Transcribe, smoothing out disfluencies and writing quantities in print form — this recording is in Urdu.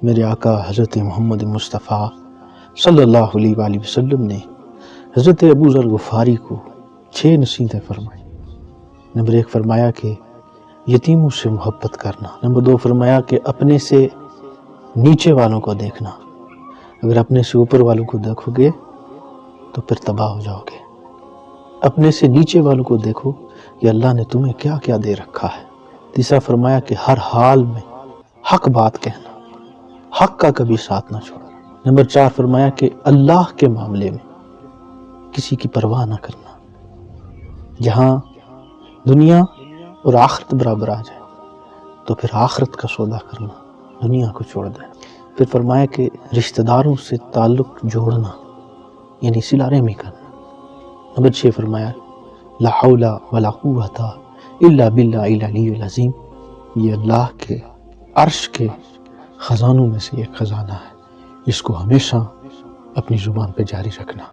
میرے آقا حضرت محمد مصطفیٰ صلی اللہ علیہ وآلہ وسلم نے حضرت ابو ذر غفاری کو 6 نصیحتیں فرمائی۔ نمبر 1 فرمایا کہ یتیموں سے محبت کرنا۔ نمبر 2 فرمایا کہ اپنے سے نیچے والوں کو دیکھنا، اگر اپنے سے اوپر والوں کو دیکھو گے تو پھر تباہ ہو جاؤ گے۔ اپنے سے نیچے والوں کو دیکھو کہ اللہ نے تمہیں کیا کیا دے رکھا ہے۔ تیسرا فرمایا کہ ہر حال میں حق بات کہنا، حق کا کبھی ساتھ نہ چھوڑنا۔ نمبر 4 فرمایا کہ اللہ کے معاملے میں کسی کی پرواہ نہ کرنا، جہاں دنیا اور آخرت برابر آ جائے تو پھر آخرت کا سودا کرنا، دنیا کو چھوڑ دیں۔ پھر فرمایا کہ رشتہ داروں سے تعلق جوڑنا یعنی صلہ رحمی کرنا۔ نمبر 6 فرمایا لا حول ولا قوت الا باللہ العلی العظیم، یہ اللہ کے عرش کے خزانوں میں سے ایک خزانہ ہے، اس کو ہمیشہ اپنی زبان پہ جاری رکھنا۔